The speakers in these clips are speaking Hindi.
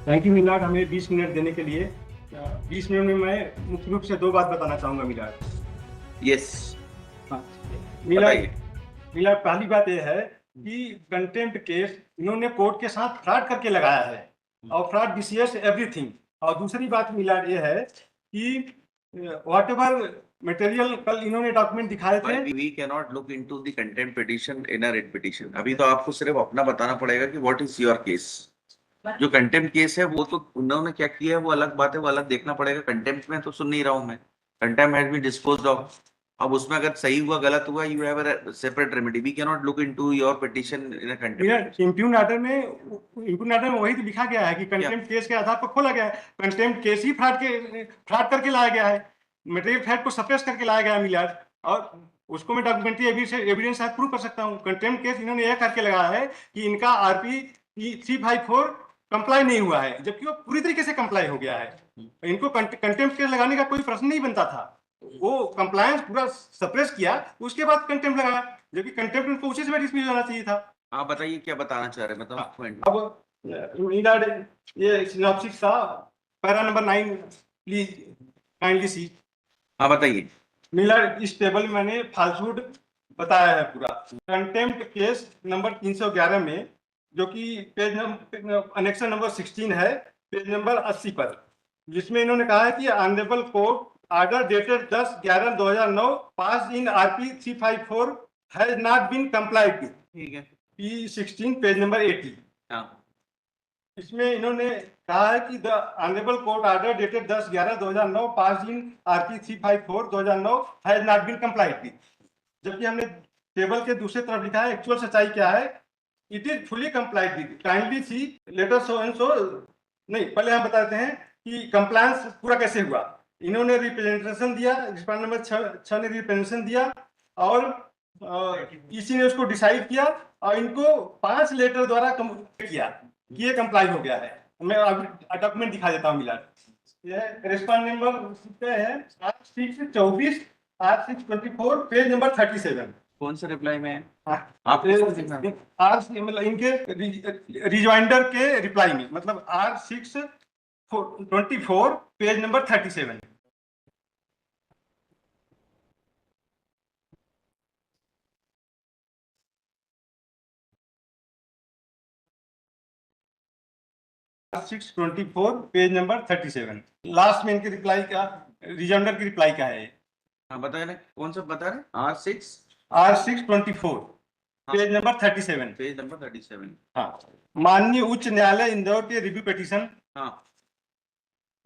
थैंक यू मिलाड, हमें 20 मिनट देने के लिए। 20 मिनट में मैं मुख्य रूप से दो बात बताना चाहूंगा मिलाड। यस, हाँ मिलाड, बताइए। पहली बात यह है कि कंटेम्प्ट केस इन्होंने कोर्ट के साथ फ्रॉड करके लगाया है और फ्रॉड डिसीयस एवरीथिंग। और दूसरी बात मिलाड ये है कि व्हाट एवर मटेरियल कल इन्होंने डॉक्यूमेंट दिखाए थे। We can not look into the contempt petition in a writ petition. अभी तो आपको सिर्फ अपना बताना पड़ेगा कि व्हाट इज योर केस। जो कंटेम्प्ट केस है वो तो उन्होंने क्या किया है वो अलग बात है, वो अलग देखना पड़ेगा। कंटेम्प्ट में तो सुन नहीं रहा हूं मैं। Contempt has been disposed of. अब उसमें अगर सही हुआ गलत हुआ, you have a separate remedy. We can not look into your petition in a contempt. Impugned order में वही तो लिखा गया है कि कंटेम्प्ट केस के आधार पर खोला गया है। कंटेम्प्ट केस ही फ्रॉड करके लाया गया है। मटेरियल फैक्ट को सप्रेस करके लाया गया है मिलाड, और उसको मैं डॉक्यूमेंट्री एविडेंस प्रूव कर सकता हूँ। कंटेम्प्ट केस इन्होंने यह करके लगाया है कि इनका आरपी 354 कंप्लाई नहीं हुआ है, जबकि वो पूरी तरीके से कंप्लाई हो गया है। इनको कंटेम्प्ट केस लगाने का कोई प्रश्न नहीं बनता था। वो कंप्लायंस पूरा सप्रेस किया, उसके बाद कंटेम्प्ट लगाया, जबकि कंटेम्प्ट उनको उसी समय डिसमिस होना चाहिए था। आप बताइए क्या बताना चाह रहे हैं, बताओ पॉइंट। अब मिलाड, ये सिनॉप्सिस था, पैरा नंबर 9 प्लीज काइंडली सी। हाँ बताइए। मिलाड, इस टेबल में मैंने फाल्सूड बताया है पूरा। कंटेम्प्ट केस नंबर 311 में, जो कि पेज नंबर अनेक्शन नंबर 16 है, पेज नंबर 80 पर, जिसमें इन्होंने कहा है कि honourable court order dated 10/11/2009 passed in RP 354 has not been complied. ठीक है। P16 page number 80। हाँ। इसमें इन्होंने कहा है कि the honourable court order dated 10/11/2009 passed in RP 354 2009 has not been complied. जबकि हमने टेबल के दूसरे तरफ लिखा है एक्चुअल सच्चाई क्या है, it is fully complied with kindly see letter so and so. नहीं, पहले हम बताते हैं कि कंप्लायंस पूरा कैसे हुआ। इन्होंने रिप्रेजेंटेशन दिया, रिस्पांड नंबर 6 ने रिप्रेजेंटेशन दिया, और इसी ने उसको डिसाइड किया, और इनको 5 लेटर द्वारा किया कि ये कंप्लाई हो गया है। मैं डॉक्यूमेंट दिखा देता हूँ मिला। ये रेस्पॉन्ड नंबर है 8/6/24 8/6/24 पेज नंबर 37। कौन सा रिप्लाई में है? आप मतलब इनके रिजॉइंडर के रिप्लाई में, मतलब R6/24 page number 37। R6/24 page number 37, last में इनके रिप्लाई का, रिजॉइंडर की रिप्लाई का है। हाँ बताए ना, कौन सा बता रहे? R6 R6/24 page number 37। Page number 37। हाँ, माननीय उच्च न्यायालय इंदौर के रिव्यू पिटीशन। हाँ।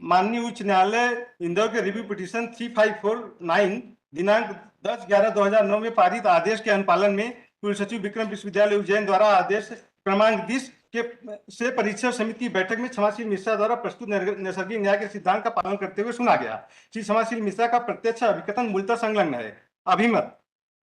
माननीय उच्च न्यायालय इंदौर के रिव्यू पिटीशन 3549 दिनांक 10/11/2009 में पारित आदेश के अनुपालन में कुल सचिव विक्रम विश्वविद्यालय उज्जैन द्वारा आदेश क्रमांक 20 के से परीक्षा समिति की बैठक में क्षमाशील मिश्रा द्वारा प्रस्तुत नैसर्गिक न्याय के सिद्धांत का पालन करते हुए सुना गया। श्री क्षमाशील मिश्रा का प्रत्यक्ष अभिकथन मूलतः संलग्न है। अभिमत,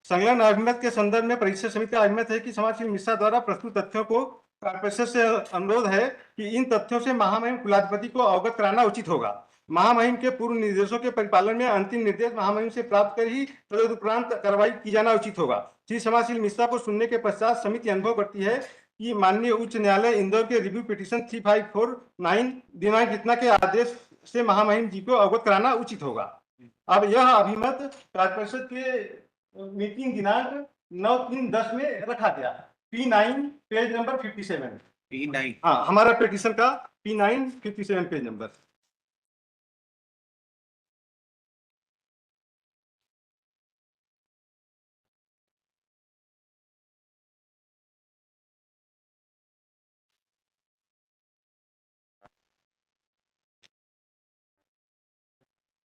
संलग्न अभिमत के संदर्भ में परीक्षा समिति का अभिमत है कि क्षमाशील मिश्रा द्वारा प्रस्तुत तथ्यों को कॉर्पोरेशन से अनुरोध है कि इन तथ्यों से महामहिम कुलाधिपति को अवगत कराना उचित होगा। महामहिम के पूर्व निर्देशों के परिपालन में अंतिम निर्देश महामहिम से प्राप्त कर ही तदुपरांत कार्रवाई की जाना उचित होगा। श्री क्षमाशील मिश्रा को सुनने के पश्चात समिति अनुभव करती है कि माननीय उच्च न्यायालय इंदौर के रिव्यू पिटीशन 3549 दिनांक इतना के आदेश से महामहिम जी को अवगत कराना उचित होगा। अब यह अभिमत कॉर्पोरेशन के मीटिंग दिनांक 9/3/10 में रखा गया। P9 page number 57। P9। हाँ, हमारा पिटीशन का P9 57 पेज नंबर।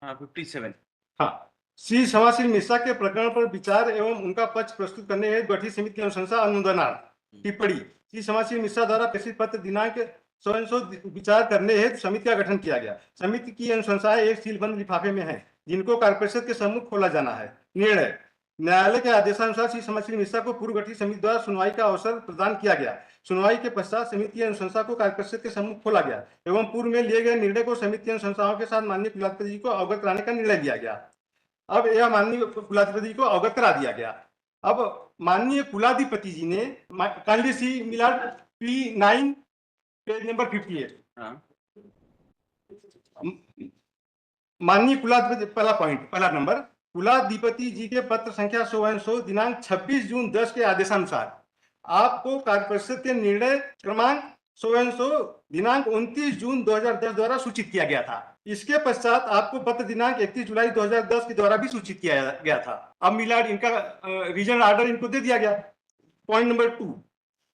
हाँ 57। हाँ, श्री क्षमाशील मिश्रा के प्रकरण पर विचार एवं उनका पक्ष प्रस्तुत करने हेतु गठित समिति की अनुशंसा अनुमोदनार्थ टिप्पणी। श्री क्षमाशील मिश्रा द्वारा प्रेषित पत्र दिनांक 100 विचार करने हेतु समिति का गठन किया गया। समिति की अनुशंसाएं एक सीलबंद लिफाफे में है, जिनको कॉर्पोरेशन के सम्मुख खोला जाना है। निर्णय, न्यायालय के आदेशानुसार श्री क्षमाशील मिश्रा को पूर्व गठित समिति द्वारा सुनवाई का अवसर प्रदान किया गया। सुनवाई के पश्चात समिति की अनुशंसा को कॉर्पोरेशन के सम्मुख खोला गया एवं पूर्व में लिए गए निर्णय को समिति अनुशंसाओं के साथ माननीय कुलाधिपति जी को अवगत कराने का निर्णय लिया गया। अब यह माननीय कुलाधिपति जी को अवगत करा दिया गया। अब माननीय कुलाधिपति जी ने kindly see milord P9 page number 58। हाँ। माननीय कुलाधिपति, पहला नंबर, कुलाधिपति जी के पत्र संख्या 100 दिनांक 26 जून 10 के आदेशानुसार आपको कार्य परिषद के निर्णय क्रमांक 100 दिनांक 29 जून 2010 द्वारा सूचित किया गया था। इसके पश्चात आपको पत्र दिनांक 31 जुलाई 2010 के द्वारा भी सूचित किया गया था। अब मिलाड इनका रीजनल ऑर्डर इनको दे दिया गया। पॉइंट नंबर 2,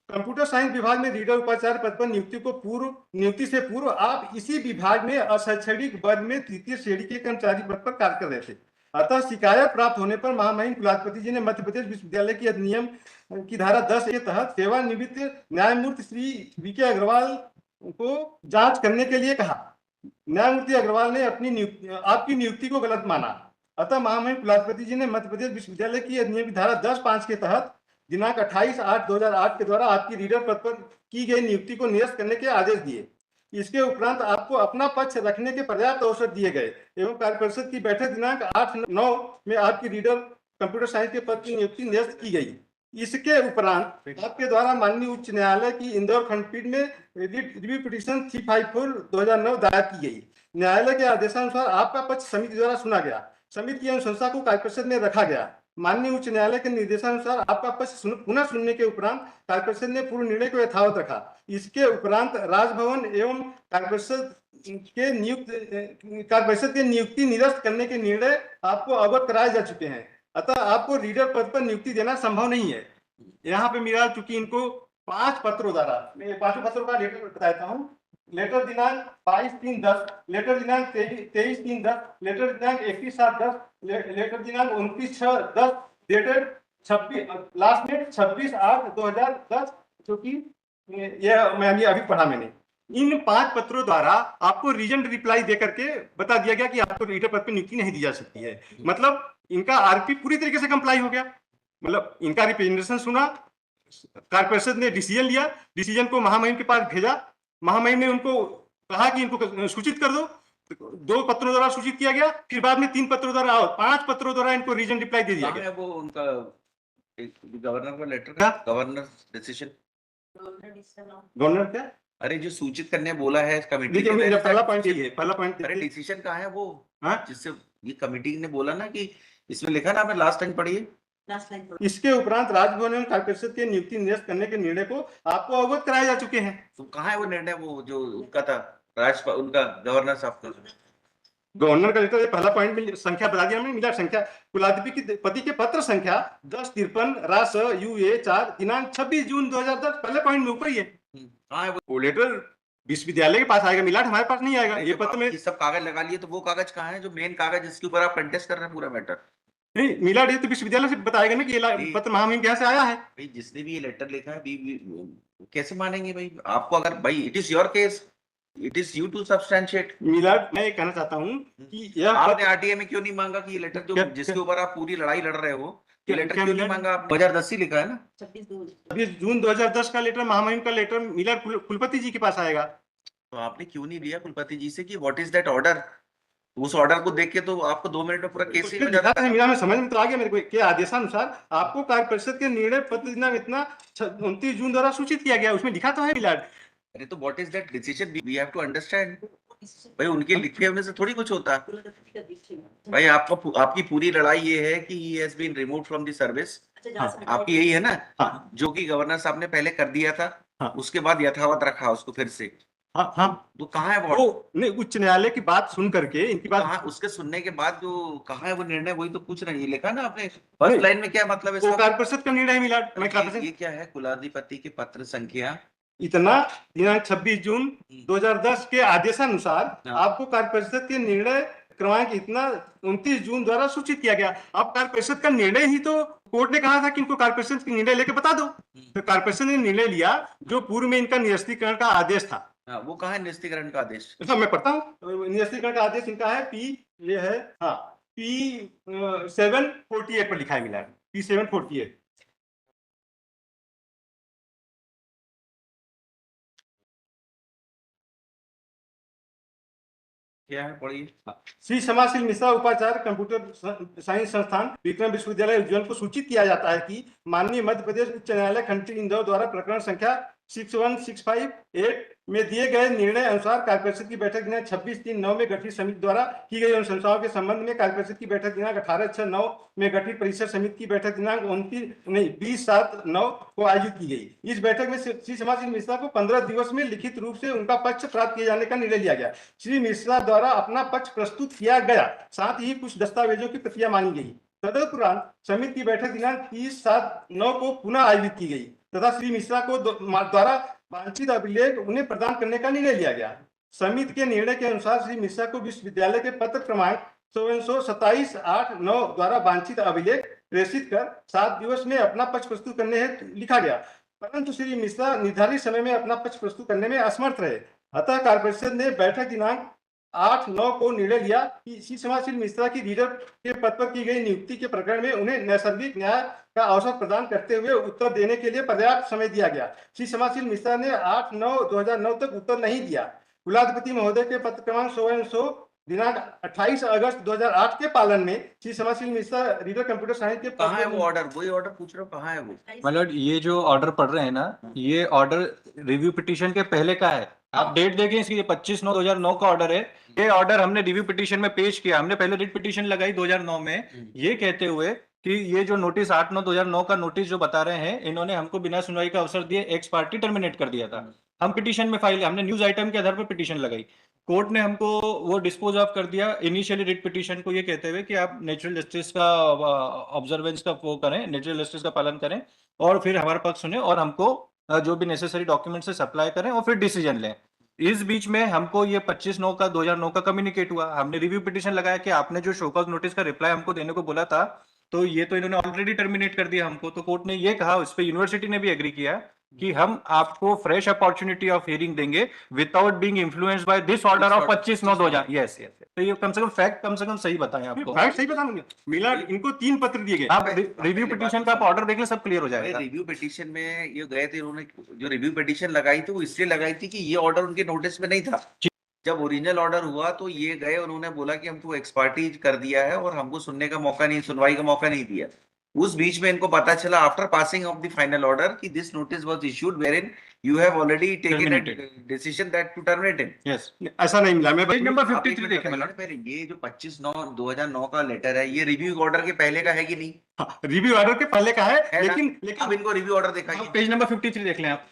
कंप्यूटर साइंस विभाग में रीडर उपाचार्य पद पर नियुक्ति से पूर्व आप इसी विभाग में अशैक्षणिक वर्ग में तृतीय श्रेणी के कर्मचारी पद पर कार्य कर रहे थे। अतः शिकायत प्राप्त होने पर महामहिम कुलाधिपति जी ने मध्य प्रदेश विश्वविद्यालय की अधिनियम की धारा 10 के तहत सेवानिवृत्त न्यायमूर्ति श्री वी.के. अग्रवाल को जांच करने के लिए कहा। न्यायमूर्ति अग्रवाल ने आपकी नियुक्ति को गलत माना। अतः महामहिम कुलाधिपति जी ने मध्य प्रदेश विश्वविद्यालय की अधिनियम की धारा 10(5) के तहत दिनांक 28/8/2008 के द्वारा आपकी रीडर पद पर की गई नियुक्ति को निरस्त करने के आदेश दिए। इसके उपरांत आपको अपना पक्ष रखने के पर्याप्त अवसर दिए गए एवं कार्य परिषद की बैठक दिनांक 8/9 में आपकी रीडर कंप्यूटर साइंस के पद की नियुक्ति निरस्त की गई। इसके उपरांत आपके द्वारा माननीय उच्च न्यायालय की इंदौर खंडपीठ में रिव्यू पिटीशन 354/2009 दायर की गई। न्यायालय के आदेशानुसार आपका पक्ष समिति द्वारा सुना गया। समिति की अनुशंसा को कार्य परिषद में रखा गया। माननीय उच्च न्यायालय के निर्देशानुसार आपका पक्ष पुनः सुनने के उपरांत कार्य परिषद ने पूर्व निर्णय को यथावत रखा। इसके उपरांत राजभवन एवं कार्य परिषद के नियुक्ति निरस्त करने के निर्णय आपको अवगत कराए जा चुके हैं। अतः आपको रीडर पद पर नियुक्ति देना संभव नहीं है। यहाँ पे मेरा चूंकि इनको 5 पत्रों द्वारा, मैं 5 पत्रों का लेटर बताता हूँ। लेटर दिनांक 22/3/10, लेटर दिनांक 23/3/10, लेटर दिनांक 31/7/10, लेटर दिनांक 29/6/10, डेटेड 26/8/2010, जो कि यह मैं अभी पढ़ा मैंने। इन 5 पत्रों द्वारा आपको रीजन रिप्लाई देकर के बता दिया गया कि आपको रीडर पद पर नियुक्ति नहीं दी जा सकती है। मतलब इनका आरपी पूरी तरीके से कंप्लाई हो गया। मतलब इनका रिप्रेजेंटेशन सुना, कार्य परिषद ने डिसीजन लिया, डिसीजन को महामहिम के पास भेजा, महामहिम ने उनको कहा कि इनको सूचित कर दो। 2 पत्रों द्वारा सूचित किया गया, फिर बाद में 3 पत्रों द्वारा और 5 पत्रों द्वारा इनको रीजन रिप्लाई दे दिया गया। वो उनका गवर्नर का लेटर, गवर्नर डिसीजन, गवर्नर क्या, अरे जो सूचित करने बोला है कमेटी देखिए मेरा पहला पॉइंट ये है, पहला पॉइंट, अरे डिसीजन कहाँ है वो, हाँ जिससे ये कमेटी ने बोला ना कि इसमें लिखा ना, आपने लास्ट टाइम पढ़िए। इसके उपरांत राजभवन एवं कार्य परिषद के नियुक्ति निरस्त करने के निर्णय को आपको अवगत कराए जा चुके हैं। तो कहाँ है वो निर्णय, वो जो उनका था उनका गवर्नर साहब का, गवर्नर का लेटर, पहला पॉइंट में संख्या बता दिया हमने, मिला संख्या कुलाधिपति के पत्र संख्या 1053 रास यूए 4 दिनांक 26 जून 2010, पहले पॉइंट में ऊपर ही है। कहाँ है वो लेटर विश्वविद्यालय के पास आएगा, मिलाट हमारे पास नहीं आएगा। ये पत्र में सब कागज लगा लिए, तो वो कागज कहाँ है जो मेन कागज जिसके ऊपर आप कंटेस्ट कर रहे हैं पूरा मैटर? नहीं, मिलाट ये तो विश्वविद्यालय से बताएगा ना कि ये पत्र महामहिम के यहाँ से आया है। भाई जिसने भी ये लेटर लिखा है कैसे मानेंगे भाई आपको? अगर भाई it is your case, it is you to substantiate. Milord मैं ये कहना चाहता हूँ कि यह आपने आरटीए में क्यों नहीं मांगा कि ये लेटर जो जिसके ऊपर आप पूरी लड़ाई लड़ रहे हो, ये लेटर क्यों नहीं मांगा? 2010 ही लिखा है ना, 26 जून 2010 का लेटर, महामहिम का लेटर मिलाट कुलपति जी के पास आएगा। तो आपने क्यों नहीं लिया कुलपति जी से कि व्हाट इज दैट ऑर्डर? उस ऑर्डर को देख के तो आपको 2 मिनट में पूरा केस ही हो जाता है। मेरा में समझ में तो आ गया मेरे को के आदेशानुसार आपको कार्य परिषद के निर्णय पत्र दिनांक इतना 29 जून द्वारा सूचित किया गया, उसमें लिखा तो है मिलाट। अरे तो what is that decision, we have to understand भाई, उनके लिखे होने से थोड़ी कुछ होता है भाई। आपकी पूरी लड़ाई ये है कि he has been removed from the service, आपकी यही है ना? हाँ, जो कि गवर्नर साहब ने पहले कर दिया था, हाँ, उसके बाद यथावत रखा उसको फिर से। हाँ, हाँ, तो कहाँ है वो नहीं, उच्च न्यायालय की बात सुन करके इनकी बात, कहाँ उसके सुनने के बाद जो कहाँ है वो निर्णय, वही तो पूछ रहे हैं। ये लिखा ना आपने फर्स्ट लाइन में, क्या मतलब है वो कार्य परिषद का निर्णय मिलाट। ये क्या है? कुलाधिपति के पत्र संख्या इतना दिनांक 26 जून 2010 के आदेशानुसार आपको कार्य परिषद के निर्णय क्रमांक इतना 29 जून द्वारा सूचित किया गया। अब कार्य परिषद का निर्णय ही तो कोर्ट ने कहा था कि इनको कार्य परिषद का निर्णय लेके बता दो, तो कार्य परिषद ने निर्णय लिया जो पूर्व में इनका निरस्तीकरण का आदेश था। वो कहाँ है निरस्तीकरण का आदेश? मैं पढ़ता हूँ, निरस्तीकरण का आदेश इनका है ये है, हाँ, P748 पर लिखा है मिला, P748। क्या है, पढ़िए। श्री समाशील मिश्रा उपाचार्य कंप्यूटर साइंस संस्थान विक्रम विश्वविद्यालय उज्जैन को सूचित किया जाता है कि माननीय मध्य प्रदेश उच्च न्यायालय खंडपीठ इंदौर द्वारा प्रकरण संख्या 61658 में दिए गए निर्णय अनुसार कार्य परिषद की बैठक दिनांक 26/3/9 में गठित समिति द्वारा की गई अनुशंसाओं के संबंध में कार्य परिषद की बैठक दिनांक 18/6/9 में गठित परिषद समिति की बैठक दिनांक 20/7/9 को आयोजित की गई। इस बैठक में श्री समाशील मिश्रा को 15 दिवस में लिखित रूप से उनका पक्ष प्राप्त किए जाने का निर्णय लिया गया। श्री मिश्रा द्वारा अपना पक्ष प्रस्तुत किया गया, साथ ही कुछ दस्तावेजों की प्रतियां मांगी गई। तदुपरांत समिति की बैठक दिनांक 30/7/9 को पुनः आयोजित की गई तथा श्री मिश्रा को द्वारा वांछित अभिलेख उन्हें प्रदान करने का निर्णय लिया गया। समिति के निर्णय के अनुसार श्री मिश्रा को विश्वविद्यालय के पत्र क्रमांक 27/8/9 द्वारा वांछित अभिलेख प्रेषित कर 7 दिवस में अपना पक्ष प्रस्तुत करने हेतु लिखा गया, परंतु श्री मिश्रा निर्धारित समय में अपना पक्ष प्रस्तुत करने में असमर्थ रहे। अतः कार्य परिषद ने बैठक दिनांक 8/9 को निर्णय लिया कि श्री समाशील मिश्रा की रीडर के पद पर की गई नियुक्ति के प्रकरण में उन्हें नैसर्गिक न्याय का अवसर प्रदान करते हुए उत्तर देने के लिए पर्याप्त समय दिया गया। श्री समाशील मिश्रा ने 8/9/2009 तक उत्तर नहीं दिया। कुलाधिपति महोदय के पत्र क्रमांक 100 दिनांक 28 अगस्त 2008 के पालन में Shri Samasheel Mishra reader computer science के कहाँ है वो ऑर्डर? वही ऑर्डर पूछ रहा हूँ, कहाँ है वो? मतलब ये जो ऑर्डर पढ़ रहे हैं ना, ये ऑर्डर रिव्यू पिटीशन के पहले का है। आप डेट देखें इसकी, 25/9/2009 का ऑर्डर है। ये ऑर्डर हमने रिव्यू पिटीशन में पेश किया। हमने पहले रिट पिटीशन लगाई 2009 में, ये कहते हुए कि ये जो नोटिस 8/9/2009 का नोटिस जो बता रहे हैं, इन्होंने हमको बिना सुनवाई का अवसर दिए एक्स पार्टी टर्मिनेट कर दिया था। हम पिटीशन में फाइल, हमने न्यूज आइटम के आधार पर पिटीशन लगाई, कोर्ट ने हमको वो डिस्पोज ऑफ कर दिया इनिशियली रिट पिटीशन को, ये कहते हुए कि आप नेचुरल जस्टिस का ऑब्जर्वेंस का वो करें, नेचुरल जस्टिस का पालन करें और फिर हमारा पक्ष सुने और हमको जो भी नेसेसरी डॉक्यूमेंट से सप्लाई करें और फिर डिसीजन लें। इस बीच में हमको ये 25/9/2009 का कम्युनिकेट हुआ। हमने रिव्यू पिटीशन लगाया कि आपने जो शोकॉज नोटिस का रिप्लाई हमको देने को बोला था, तो ये तो इन्होंने ऑलरेडी टर्मिनेट कर दिया हमको। तो कोर्ट ने ये कहा, उस पर यूनिवर्सिटी ने भी एग्री किया कि हम आपको फ्रेश अपॉर्चुनिटी ऑफ हियरिंग देंगे without being influenced by this order of 25/9/2000। Yes yes, तो ये कम से कम सही बताएं आपको। फैक्ट सही बताऊंगा मिला, इनको 3 पत्र दिए गए। आप रिव्यू पिटीशन का आप ऑर्डर देख लें, सब क्लियर हो जाएगा। रिव्यू पिटीशन में ये गए थे, उन्होंने जो रिव्यू पिटीशन लगाई थी वो इसलिए लगाई थी कि ये ऑर्डर उनके नोटिस में नहीं था। जब ओरिजिनल ऑर्डर हुआ तो ये गए, उन्होंने बोला कि हमको एक्सपर्टीज कर दिया है और हमको सुनने का मौका नहीं, सुनवाई का मौका नहीं दिया। उस बीच में इनको पता चला after passing of the final order कि this notice was issued wherein you have already taken a decision that to terminate him. Yes, ऐसा नहीं मिला। मैं पेज नंबर 53 देखें मतलब। पहले ये जो 25/9/2009 का लेटर है, ये रिव्यू ऑर्डर के पहले का है कि नहीं? रिव्यू ऑर्डर के पहले का है, है ना? लेकिन अब इनको रिव्यू ऑर्डर दिखाइए। पेज नंबर 53 देख लें आप,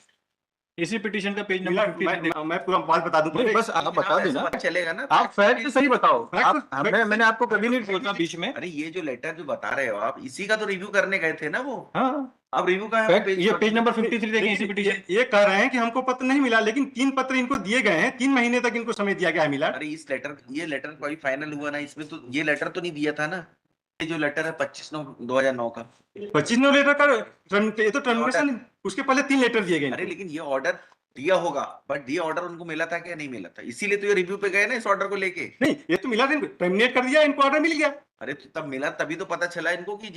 इसी पिटीशन का पेज नंबर 53। मैं पूरा बात बता दूं, बस आप बता देना, चलेगा ना? आप फैक्ट सही बताओ। फैक्ट मैंने आपको कभी नहीं बोला बीच में। अरे ये जो लेटर जो बता रहे हो आप, इसी का तो रिव्यू करने गए थे ना वो। हाँ, अब रिव्यू का है फैक्ट, ये पेज नंबर 53 देखें इसी पिटीशन। ये कह रहे हैं कि हमको पत्र नहीं मिला, लेकिन 3 पत्र इनको दिए गए हैं, 3 महीने तक इनको समय दिया गया है मिला। अरे इस लेटर, ये लेटर कोई फाइनल हुआ ना, इसमें तो ये लेटर तो नहीं दिया था ना। ये जो लेटर है 25/9/2009 का, 25/9 लेटर का ये तो टर्मिनेशन, उसके पहले 3 लेटर दिए गए। अरे लेकिन ये ऑर्डर दिया होगा, बट ये ऑर्डर उनको मिला था क्या? नहीं मिला था, इसीलिए तो ये रिव्यू पे गए ना इस ऑर्डर को लेके। नहीं, ये तो मिला था, टर्मिनेट कर दिया, इनको ऑर्डर मिल गया। अरे तो तब मिला, तभी तो पता चला इनको कि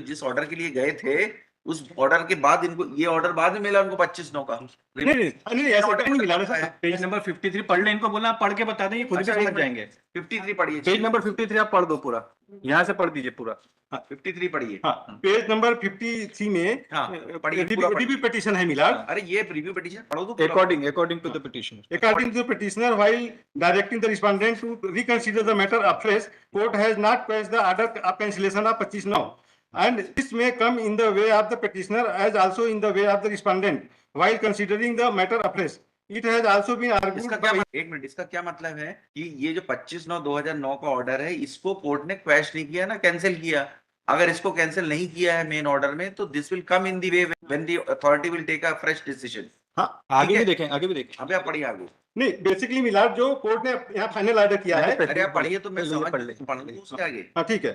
जिस ऑर्डर के लिए गए थे उस ऑर्डर के बाद इनको ये ऑर्डर बाद में मिला उनको 25/9 का। नहीं ऐसा नहीं मिला। पेज नंबर 53 पढ़ लें, इनको बोला आप पढ़ के बता दें, खुद भी समझ जाएंगे। 53 पढ़िए, पेज नंबर 53 आप पढ़ दो पूरा, यहाँ से पढ़ दीजिए पूरा। 53 पढ़िए। हाँ, पेज नंबर 53 में पढ़िए, रिव्यू पिटीशन है मिला। अरे ये रिव्यू पिटीशन पढ़ो तो। According to the petition. According to the petitioner, while directing the respondent to reconsider the matter afresh, court has not quashed the order of cancellation of 25/9, and this may come in the way of the petitioner as also in the way of the respondent while considering the matter afresh. It has also been argued. इसका क्या एक मिनट, इसका क्या मतलब है कि ये जो 25/9/2009 का ऑर्डर है, इसको कोर्ट ने क्वैश नहीं किया ना, कैंसिल किया। अगर इसको कैंसिल नहीं किया है मेन ऑर्डर में, तो this will come in the way when the authority will take a fresh decision. हाँ, आगे भी देखें, आगे भी देखें। अबे आप पढ़िए आगे। नहीं, बेसिकली मिला जो कोर्ट ने यहाँ फाइनल ऑर्डर किया है। अरे आप पढ़िए तो मैं समझ पढ़ ले। पढ़ लूं उसके आगे। हाँ ठीक है।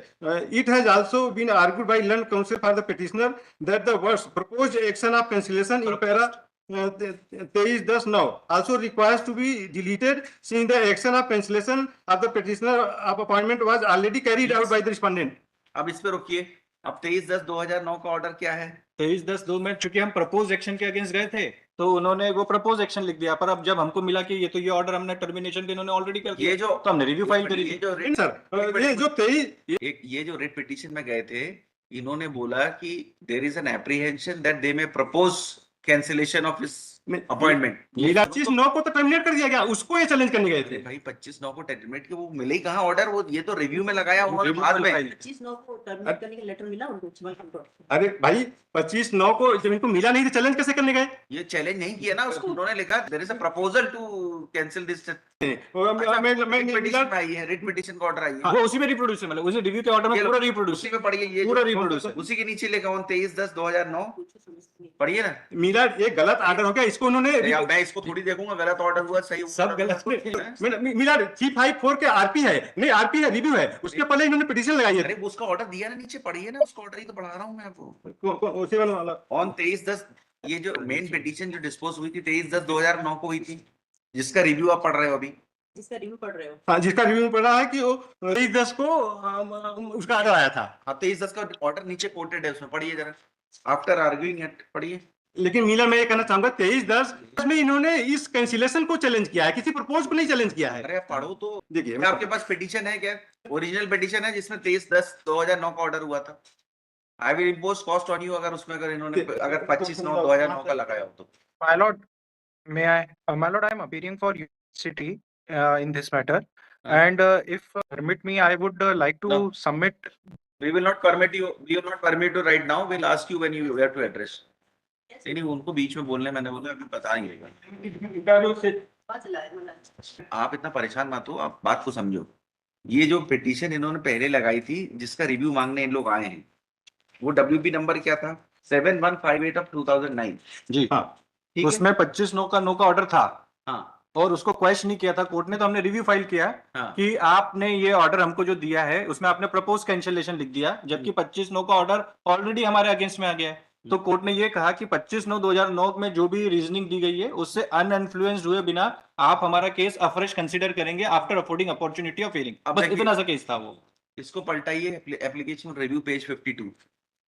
It has also been argued by learned counsel for the petitioner that the words proposed action of cancellation in para 23-10 also requires to be deleted since the action of cancellation of the petitioner of appointment was already carried out by the respondent. अब इस पे रुकिए। अब 23/10/2009 का ऑर्डर क्या है? 23/10/2 में चूंकि हम प्रपोज एक्शन के अगेंस्ट गए थे, तो उन्होंने वो प्रपोज एक्शन लिख दिया, पर अब जब हमको मिला कि ये तो ये ऑर्डर हमने टर्मिनेशन के इन्होंने ऑलरेडी कर दिया, ये जो तो हमने रिव्यू फाइल करी ये थी। जो सर, ये जो 23 ये जो रेट पिटीशन में गए थे, इन्होंने बोला कि there is an apprehension that they may propose cancellation of his appointment. मीरा 25/9 को तो टर्मिनेट कर दिया गया, उसको ये चैलेंज करने गए अरे थे। भाई 25/9 को टर्मिनेट के वो मिले ही कहाँ ऑर्डर, वो ये तो रिव्यू में लगाया उन्होंने Review बाद में में। लगाई। 25/9 को टर्मिनेट करने का लेटर मिला उनको सिविल कंट्रोल। अरे भाई 25/9 को जब इनको मिला नहीं तो चैलेंज कैसे करने गए? ये चैलेंज नहीं किया ना उसको, उन्होंने लिखा there is a proposal to cancel this. मैं पिटीशन आई है, रिट पिटीशन का ऑर्डर आई है, वो उसी में रिप्रोड्यूस है, मतलब उसी रिव्यू के ऑर्डर में ये लो, पूरा रिप्रोड्यूस उसी में पढ़िए ये पूरा जो- रिप्रोड्यूस है। उसी के नीचे लिखा हुआ 23/10/2009 कुछ समझते नहीं। पढ़िए ना। मीरा ये गलत ऑर्डर हो गया, इसको उन्होंने नहीं, अब मैं इसको थोड़ी देखूंगा गलत ऑर्डर हुआ सही हुआ, सब गलत मीरा 354 के आरपी है, नहीं आरपी है, रिव्यू है, उसके पहले इन्होंने पिटीशन लगाई अरे है। वो उसका ऑर्डर दिया ना, नीचे पढ़िए ना उसका ऑर्डर, ही तो पढ़ा रहा हूँ मैं आपको। उसी वाला ऑन 23/10 ये जो मेन पिटीशन जो डिस्पोज हुई थी 23/10/2009 को हुई थी, जिसका रिव्यू आप पढ़ रहे हो अभी। जिसका रिव्यू पढ़ रहे हो। हाँ, जिसका रिव्यू पड़ रहा है कि वो 23/10 को उसका ऑर्डर आया था। हाँ 23/10 का ऑर्डर नीचे कोटेड है, उसमें पढ़िए जरा। आफ्टर आर्ग्यूइंग इट पढ़िए। लेकिन मीरा मैं ये कहना चाहूंगा 23/10 में इन्होंने इस कैंसिलेशन को चैलेंज किया है, किसी प्रपोज को नहीं चैलेंज किया है। अरे आप पढ़ो तो। देखिए क्या आपके पास पिटीशन है, क्या ओरिजिनल पिटीशन है जिसमें 23/10/2009 का ऑर्डर हुआ था? I will impose cost on you, अगर उसमें अगर इन्होंने अगर 25/9/2009 का लगाया हो तो। My lord, my lord, I am appearing for university in this matter, and if permit me, I would like to No. submit. We will not permit you, we will not permit you right now, we'll ask you when you have to address. नहीं उनको बीच में बोलने, मैंने बोला अभी बताएंगे। बात चला है मतलब। आप इतना परेशान मत हो, आप बात को समझो। ये जो पिटीशन इन्होंने पहले लगाई थी जिसका रिव्यू मांगने इन लोग आए हैं, वो WP नंबर क्या था? 7158 ऑफ 2009। जी हाँ, ठीक है? उसमें 25/9 का नो का ऑर्डर था हाँ और उसको क्वेश्चन नहीं किया था कोर्ट ने, तो हमने रिव्यू फाइल किया हाँ कि आपने ये ऑर्डर हमको जो दिया है उसमें आपने प्रपोज कैंसिलेशन लिख दिया, जबकि 25/9 का ऑर्डर ऑलरेडी हमारे अगेंस्ट में आ गया है। तो कोर्ट ने ये कहा कि 25/9/2009 में जो भी रीजनिंग दी गई है उससे अनइन्फ्लुएंस्ड हुए बिना आप हमारा केस अफ्रेश कंसीडर करेंगे after affording opportunity of hearing. अब बस देखिए- इतना सा केस था वो। इसको पलटाइए, एप्लीकेशन रिव्यू पेज 52,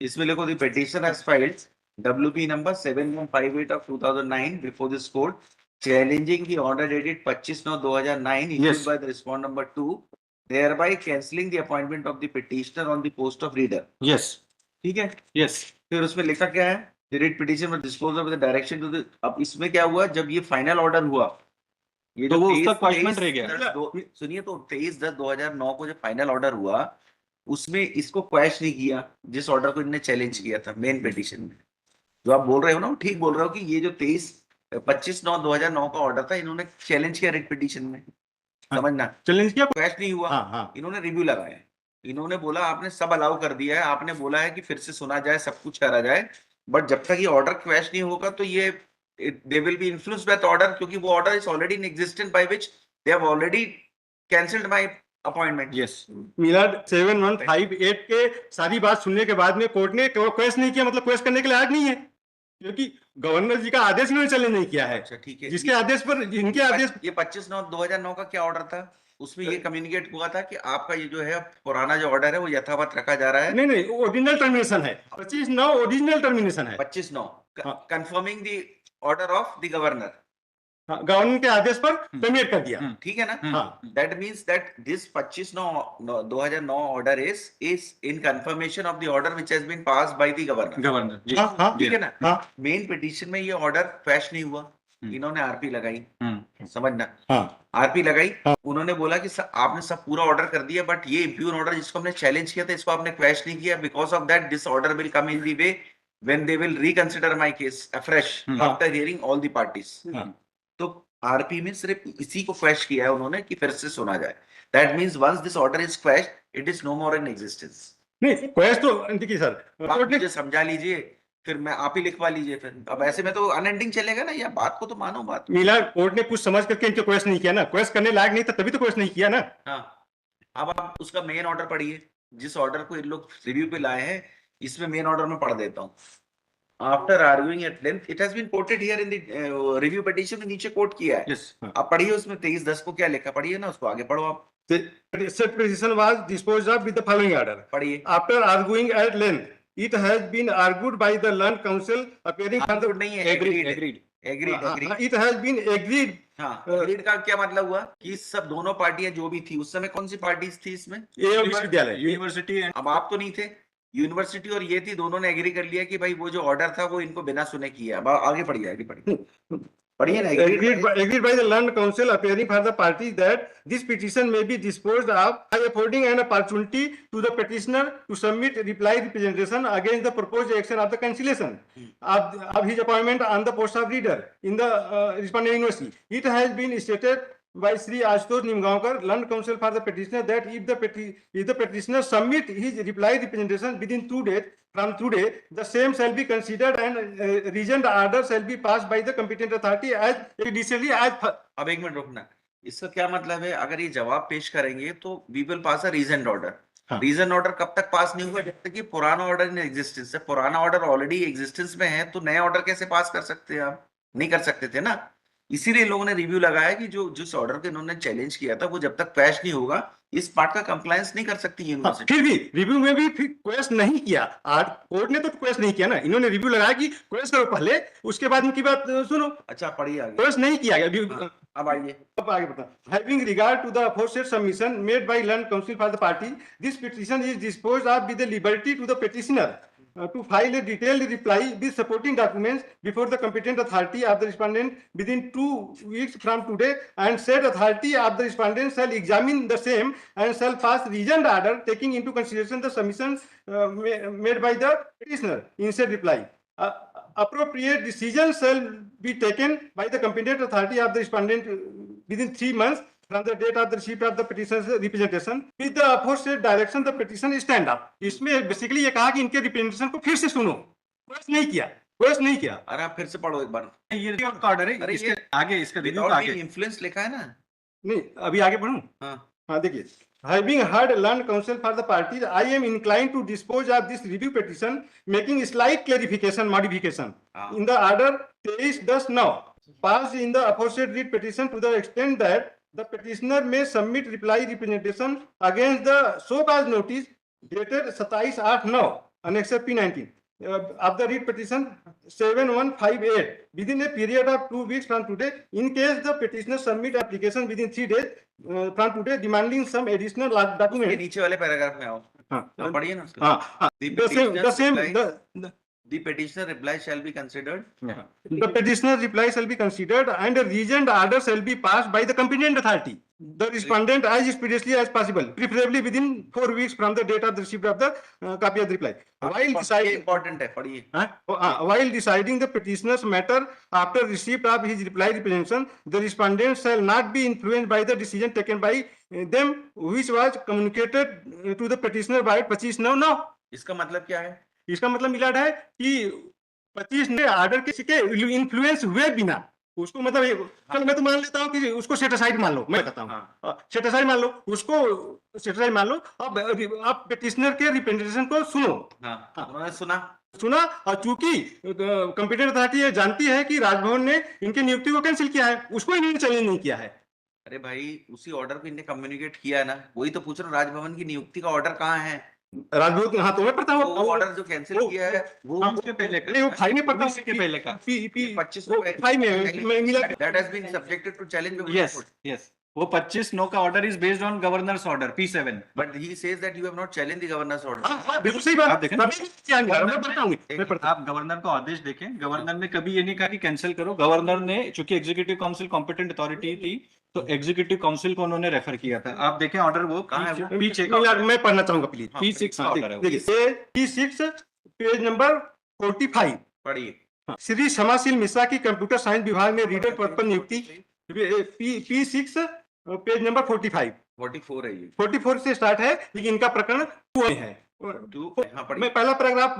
इसमें लिखो the petition has filed WP number 7158 of 2009 before this court challenging the order dated 25/9/2009 issued Yes. by the respondent number 2, thereby cancelling the appointment of the petitioner on the post of reader. Yes ठीक है? यस फिर उसमें लिखा क्या है? The writ petition was disposed of with the direction to the, अब इसमें क्या हुआ जब ये फाइनल ऑर्डर हुआ, ये तो वो 23 उसका क्वेश्चन रह गया। 23 सुनिए तो 23/10/2009 को जब फाइनल ऑर्डर हुआ उसमें इसको क्वैश नहीं किया जिस ऑर्डर को इन्होंने चैलेंज किया था मेन पिटीशन में। जो आप बोल रहे हो ना वो ठीक बोल रहे हो कि ये जो 25/9/2009 का ऑर्डर था इन्होंने चैलेंज किया रिट पिटीशन में, समझना। चैलेंज किया। क्वैश नहीं हुआ, हाँ हाँ, इन्होंने रिव्यू लगाया, इन्होंने बोला आपने सब अलाउ कर दिया है, आपने बोला है कि फिर से सुना जाए, सब कुछ करा जाए, बट जब तक ये ऑर्डर क्वैश नहीं होगा तो ये they will be influenced by the order, क्योंकि वो order is already in existence by which they have already cancelled my appointment. Yes मीरा 7158 के सारी बात सुनने के बाद में कोर्ट ने क्वेश्चन नहीं किया, मतलब क्वेश्चन करने के लायक नहीं है, क्योंकि गवर्नर जी का आदेश इन्होंने चैलेंज नहीं किया है। अच्छा ठीक है, जिसके आदेश पर इनके आदेश ये 25/9/2009 का क्या ऑर्डर था? उसमें ये कम्युनिकेट हुआ था कि आपका ये जो है पुराना जो ऑर्डर है वो यथावत रखा जा रहा है। नहीं नहीं, ओरिजिनल टर्मिनेशन है, 25/9 ओरिजिनल टर्मिनेशन है। 25/9 हाँ। Confirming the order of the governor, हाँ, गवर्नर के आदेश पर टर्मिनेट कर दिया। ठीक है ना? हाँ, That means that this 25/9/2009 order is in confirmation of the order which has been passed by the governor. Governor ji. हाँ हाँ ठीक है ना? हाँ मेन पिटीशन में ये ऑर्डर क्वैश नहीं हुआ, इन्होंने आरपी लगाई, समझना, हाँ आरपी लगाई, उन्होंने बोला कि आपने सब पूरा ऑर्डर कर दिया, बट ये इम्प्यून ऑर्डर जिसको हमने चैलेंज किया था इसको आपने क्वैश नहीं किया, because of that this order will come in the way when they will reconsider my case afresh after hearing all the parties. हाँ। तो आरपी में सिर्फ इसी को क्वैश किया है उन्होंने कि फिर से सुना जाए। That means once this order is quash it is no more in existence. नहीं क्वेश्चन तो देखिए सर, आप कोर्ट ने मुझे समझा लीजिए, फिर मैं आप ही लिखवा लीजिए, फिर अब ऐसे में तो अनएंडिंग चलेगा ना, या बात को तो मानो बात। मिला, कोर्ट ने कुछ समझ करके इनके क्वेश्चन नहीं किया ना, क्वेश्चन करने लायक नहीं था तभी तो क्वेश्चन नहीं किया ना। हाँ, अब आप उसका मेन ऑर्डर पढ़िए, जिस ऑर्डर को इन लोग रिव्यू पे लाए हैं, इसमें मेन ऑर्डर में पढ़ देता हूँ। After arguing at length it has been quoted here in the review petition में नीचे कोट किया है। यस आप पढ़िए उसमें 23/10 को क्या लिखा, पढ़िए ना, उसको आगे पढ़ो आप, Said petition was disposed of with the following order. पढ़िए। After arguing at length, it has been argued by the learned counsel appearing on the Argued नहीं है, agreed agreed agreed agreed. it has been agreed. हाँ, एग्रीड का क्या मतलब हुआ कि सब दोनों पार्टियां जो भी थी उस समय, कौन सी पार्टीज थी इसमें? ये विश्वविद्यालय यूनिवर्सिटी एंड अब आप तो नहीं थे, यूनिवर्सिटी और ये थी, दोनों ने एग्री कर लिया कि भाई वो जो ऑर्डर था वो इनको बिना सुने किया। अब आगे पढ़िए, आगे पढ़िए, पढ़िए ना। agreed by the Learned Council appearing for the party that this petition may be disposed of by affording an opportunity to the petitioner to submit reply representation against the proposed action of the cancellation of his appointment on the post of reader in the respondent university. It has been stated by Sri Ashutosh Nimgaonkar, Learned Counsel for the petitioner, that if the petitioner submit his reply representation within 2 days from today, the same shall be considered and reasoned order shall be passed by the competent authority as judicially as अब एक मिनट रुकना। इसका क्या मतलब है? अगर ये जवाब पेश करेंगे तो we will pass a reason order. हाँ। रीजन ऑर्डर कब तक पास नहीं होगा? जब तक कि पुराना ऑर्डर इन एग्जिस्टेंस है। पुराना ऑर्डर ऑलरेडी एग्जिस्टेंस में है, तो नया ऑर्डर कैसे पास कर सकते हैं आप? नहीं कर सकते थे ना। इसीलिए लोगों ने रिव्यू लगाया कि जो जिस ऑर्डर को इन्होंने चैलेंज किया था वो जब तक पैश नहीं होगा, इस पार्ट का कंप्लायंस नहीं कर सकती यूनिवर्सिटी। फिर भी रिव्यू में भी क्वेश्चन नहीं किया। आज कोर्ट ने तो क्वेश्चन नहीं किया ना, इन्होंने रिव्यू लगाया कि क्वेश्चन करो पहले, उसके बाद इनकी बात सुनो। अच्छा पढ़िए आगे। क्वेश्चन नहीं किया गया। हाँ, अब आइए। अब आगे बता। Having regard to the aforesaid submission made by Learned Counsel for the party, this petition is disposed of with the liberty to the petitioner to file a detailed reply with supporting documents before the competent authority of the respondent within 2 weeks from today, and said authority of the respondent shall examine the same and shall pass reasoned order taking into consideration the submissions made by the petitioner in said reply. Appropriate decision shall be taken by the competent authority of the respondent within 3 months from the date of the receipt of the petition's representation. With the aforesaid direction, the petition stand up. इसमें बेसिकली ये कहा कि इनके रिप्रेजेंटेशन को फिर से सुनो। क्वेश्चन नहीं किया, क्वेश्चन नहीं किया। अरे आप फिर से पढ़ो एक बार। ये रिव्यू का ऑर्डर है, अरे इसके ये आगे इसका रिव्यू का आगे इन्फ्लुएंस लिखा है ना। नहीं, अभी आगे बढ़ूं। हाँ हाँ देखिए, having heard Learned Counsel for the parties, I am inclined to dispose of this review petition, making slight clarification modification हाँ। in the order 23 now passed in the aforesaid read petition to the extent that the petitioner may submit reply representation against the so called notice dated 27/8 annexure P19 of the read petition 7158 within a period of 2 weeks from today, in case the petitioner submit application within 3 days from today demanding some additional ये document. नीचे वाले पैराग्राफ में आओ। हाँ, आप पढ़िए ना उसको। हाँ, The petitioner reply shall be considered. the petitioner reply shall be considered and a reasoned order shall be passed by the competent authority, the respondent, as expeditiously as possible, preferably within 4 weeks from the date of the receipt of the copy of the reply. While deciding, important है, पढ़िए। while deciding the petitioner's matter after receipt of his reply representation, the respondent shall not be influenced by the decision taken by them which was communicated to the petitioner by 25/9. इसका मतलब क्या है? इसका मतलब मिला है कि 25 ने ऑर्डर के इन्फ्लुएंस हुए बिना उसको, मतलब चलो मैं तो मान लेता हूँ कि उसको सेट असाइड मान लो, मैं कहता हूँ सेट असाइड मान लो, उसको सेट असाइड मान लो। अब आप पेटिशनर के रिप्रेजेंटेशन को सुनो। हाँ, उन्होंने सुना और चूंकि कंप्यूटर अथॉरिटी ये जानती है कि राजभवन ने इनकी नियुक्ति को कैंसिल किया है, उसको इन्होंने चैलेंज नहीं किया है। अरे भाई उसी ऑर्डर को इन्हें कम्युनिकेट किया है ना, वही तो पूछ रहा हूँ। राजभवन की नियुक्ति का ऑर्डर कहाँ है? राजभवन, हाँ तो मैं पढ़ता हूँ वो ऑर्डर जो कैंसिल किया है वो उसके पहले का, नहीं, वो फाइल में पढ़ता हूँ, उसी के पहले का। 25 फाइल में मिला। that has been subjected to challenge before yes the court. Yes, वो 25/9 का order is based on governors order P7। But he says that you have not challenged the governor's order. हाँ, बिल्कुल सही बात। आप देखें ना। मैं पढ़ता हूँ, मैं पढ़ता आप गवर्नर का आदेश देखें, गवर्नर ने कभी ये नहीं कहा कि कैंसिल करो। गवर्नर ने, चूंकि एग्जीक्यूटिव काउंसिल कॉम्पिटेंट अथॉरिटी थी, तो एग्जीक्यूटिव काउंसिल को उन्होंने रेफर किया था। आप देखें ऑर्डर वो कहाँ है वो? पीछे हूँ। यार मैं पढ़ना चाहूंगा प्लीज। हाँ, P6 का ऑर्डर है वो। देखिए P6 पेज नंबर 45। पढ़िए। श्री क्षमाशील मिश्रा की कंप्यूटर साइंस विभाग में रीडर पद पर नियुक्ति। P6 पेज नंबर 45 44 है ये। 44 से स्टार्ट है, लेकिन इनका प्रकरण 2 में है। हाँ पढ़िए। मैं पहला पैराग्राफ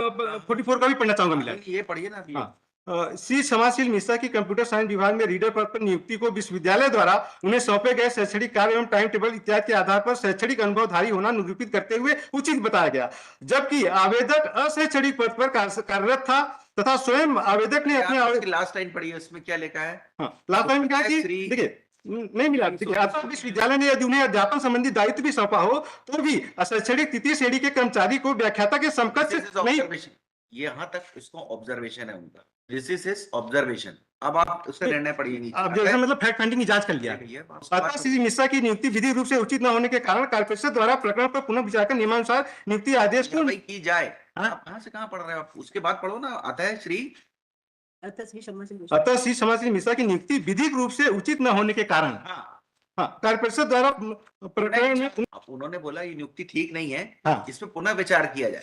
44 का भी पढ़ना चाहूंगा मिला। ये पढ़िए ना। हाँ। श्री क्षमाशील मिश्रा की कंप्यूटर साइंस विभाग में रीडर पद पर नियुक्ति को विश्वविद्यालय द्वारा उन्हें सौंपे गए शैक्षणिक कार्य एवं टाइम टेबल इत्यादि के आधार पर शैक्षणिक अनुभवधारी होना निरूपित करते हुए उचित बताया गया, जबकि आवेदक अशैक्षणिक पद पर कार्यरत था तथा स्वयं आवेदक ने अपने लास्ट लाइन पढ़िए, उसमें क्या लिखा है? लास्ट टाइम कहा कि देखिए नहीं मिला। देखिए अथवा विश्वविद्यालय ने यदि उन्हें अध्यापन संबंधी दायित्व भी सौंपा हो तो भी अशैक्षणिक तृतीय श्रेणी के कर्मचारी को व्याख्याता के समकक्ष नहीं। ये यहाँ तक इसको ऑब्जर्वेशन है उनका। This is his observation. अब आप उसका निर्णय पढ़िए नीचे। अब जैसा मतलब फैक्ट फाइंडिंग की जांच कर लिया। भैया, अतः श्री मिश्रा की नियुक्ति विधिक रूप से उचित न होने के कारण कार्यपरिषद द्वारा प्रकरण पर पुनः विचार कर नियमानुसार नियुक्ति आदेश को भाई की जाए। हाँ? आप कहाँ से कहाँ पढ़ रहे हो आप? उसके बाद पढ़ो ना, अतः श्री अतः श्री शर्मा से अतः श्री श्री मिश्रा की नियुक्ति विधिक रूप से उचित न होने के कारण हाँ, कार्यपरिषद द्वारा प्रकरण में उन्होंने बोला ये नियुक्ति ठीक नहीं है, हाँ। इस पे पुनः विचार किया जाए।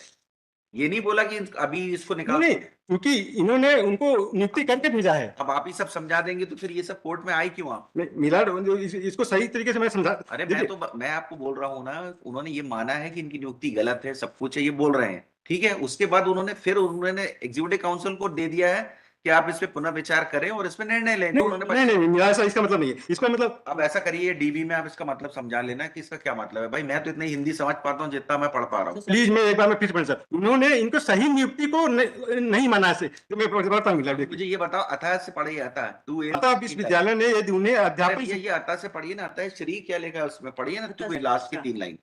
ये नहीं बोला कि अभी इसको निकाल नहीं, दो। क्योंकि इन्होंने उनको नियुक्ति करके भेजा है। अब आप ही सब समझा देंगे तो फिर ये सब कोर्ट में आए क्यों आप? मिलाड इसको सही तरीके से मैं समझा। अरे मैं आपको बोल रहा हूँ ना, उन्होंने ये माना है कि इनकी नियुक्ति गलत है, सब कुछ है, ये बोल रहे हैं, ठीक है। उसके बाद उन्होंने एग्जीक्यूटिव काउंसिल को दे दिया है कि आप इस पे पुनः विचार करें और इस पे निर्णय लें। उन्होंने नहीं नहीं मेरा ऐसा इसका मतलब नहीं है। इसका मतलब अब ऐसा करिए, डीबी में आप इसका मतलब समझा लेना कि इसका क्या मतलब है। भाई मैं तो इतनी हिंदी समझ पाता हूँ जितना मैं पढ़ पा रहा हूँ। प्लीज मैं एक बार में फिर पढ़ सकता। उन्होंने इनको सही नियुक्ति को नहीं माना से तो मैं पढ़ता हूँ। मुझे ये बताओ, अतः से पढ़िए, अतः विश्वविद्यालय ने यदि उन्हें अध्यापन ये अतः से पढ़िए ना, अतः श्री क्या लिखा है उसमें पढ़िए ना, तो लास्ट की 3 लाइन।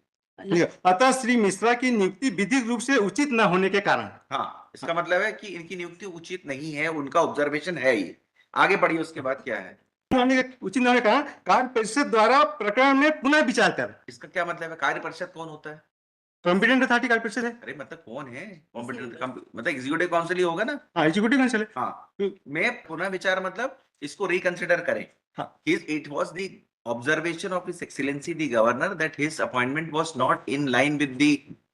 अतः श्री मिश्रा की नियुक्ति विधिक रूप से उचित न होने के कारण। हाँ, इसका मतलब है कि इनकी नियुक्ति उचित नहीं है, उनका ऑब्जर्वेशन है ये। आगे बढ़िए, उसके बाद क्या है? उचित न होने के कारण कार्य परिषद द्वारा प्रकरण में पुनः विचार कर। इसका क्या मतलब है? कार्य परिषद कौन होता है? कॉम्पिटेंट अथॉरिटी कार्य परिषद है। अरे मतलब कौन है कॉम्पिटेंट? मतलब एग्जीक्यूटिव काउंसिल ही होगा ना। हाँ, एग्जीक्यूटिव काउंसिल है। हाँ, मैं पुनः विचार मतलब इसको रिकंसिडर करें। हाँ। It was the observation of His Excellency the Governor that his appointment was not in line with the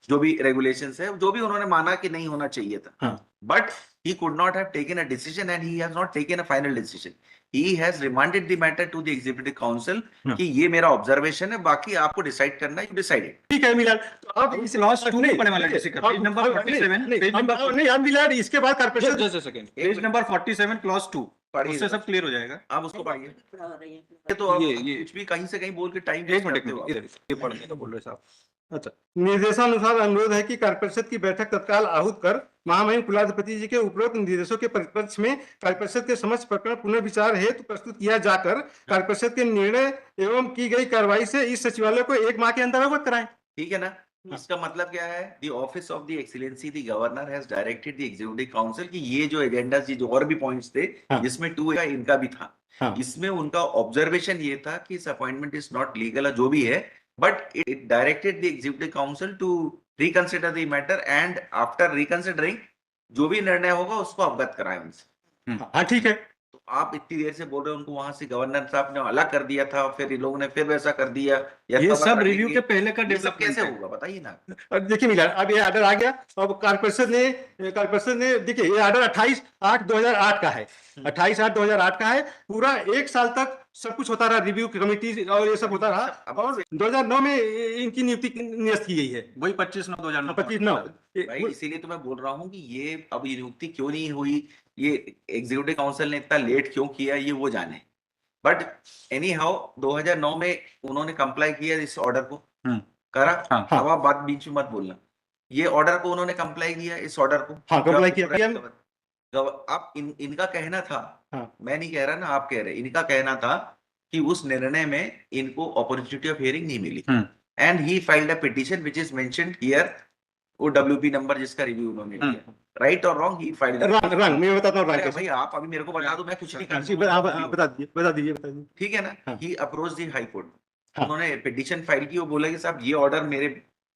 जो भी regulations है, जो भी उन्होंने माना कि नहीं होना चाहिए था। हाँ। But he could not have taken a decision and he has not taken a final decision. He has remanded the matter to the Executive Council कि ये मेरा observation है, बाकी आपको decide करना है, you decided. ठीक है मिलाड, तो अब इस क्लॉज 2 में पढ़ने वाला है किसी का पेज नंबर 47 पेज नंबर नहीं अब मिलाड इसके बाद कार्य परिषद just a second page number 47 clause 2 पढ़िए। उससे सब क्लियर हो जाएगा। आप उसको पढ़िए। पढ़ा रही है। ये तो आप ये कुछ भी कहीं से कहीं बोल के टाइम एक मिनट इधर ये पढ़ने का बोल रहे साहब। अच्छा, निर्देशानुसार अनुरोध है कि कार्य परिषद की बैठक तत्काल आहूत कर महामहिम कुलाधिपति जी के उपरोक्त निर्देशों के परिप्रेक्ष्य में कार्य परिषद के समक्ष प्रकरण पुनः विचार हेतु प्रस्तुत किया जाकर कार्य परिषद के निर्णय एवं की गई कार्रवाई से इस सचिवालय को 1 माह के अंदर अवगत कराएं। ठीक है ना? इसका मतलब क्या है? The office of the excellency the governor has directed the executive council कि ये जो एजेंडा जो और भी पॉइंट्स थे, हाँ। जिसमें 2 का इनका भी था, हाँ। इसमें उनका ऑब्जर्वेशन ये था कि इस अपॉइंटमेंट इज नॉट लीगल, जो भी है, but it directed the executive council to reconsider the matter and after reconsidering जो भी निर्णय होगा उसको अवगत कराएं उनसे। हाँ ठीक है। तो आप इतनी देर से बोल रहे हो उनको वहां से गवर्नर साहब ने अलग कर दिया था, फिर इन लोगों ने फिर वैसा कर दिया, या ये खबर सब रखने रिव्यू की- के पहले का ये सब डेवलपमेंट कैसे है। होगा बताइए ना। अब देखिए मिला, अब ये ऑर्डर आ गया। अब कार्य परिषद ने देखिए ये ऑर्डर 28/8/2008 का है। 28/8/2008 का है। पूरा 1 साल तक सब कुछ होता रहा, रिव्यू कमेटी और ये सब होता रहा, और 2009 में इनकी नियुक्ति नियत की गई है। वही 25/9/2009 25/9 भाई इसीलिए तो मैं बोल रहा हूँ कि ये अब ये नियुक्ति क्यों नहीं हुई, ये एग्जीक्यूटिव काउंसिल ने इतना लेट क्यों किया, ये वो जाने। बट एनी हाउ 2009 में उन्होंने कंप्लाई किया इस ऑर्डर को, करा। हाँ। अब आप बात बीच में मत बोलना। ये ऑर्डर को उन्होंने कंप्लाई किया, इस ऑर्डर को। हाँ, comply किया। अब इनका कहना था, हाँ। मैं नहीं कह रहा ना, आप कह रहे, इनका कहना था कि उस निर्णय में इनको अपॉर्चुनिटी ऑफ हियरिंग नहीं मिली, and he filed a petition which is mentioned here, वो WP नंबर जिसका रिव्यू उन्होंने किया। राइट और रॉन्ग, ही फाइल्ड। रंग मैं बताता हूँ। अरे भाई आप अभी मेरे को बता दो, मैं कुछ नहीं हाँ, कर बता दीजिए। ठीक है ना। हाँ। ही अप्रोच दी हाई कोर्ट, हाँ। उन्होंने पिटीशन फाइल की, वो बोला कि साहब ये ऑर्डर मेरे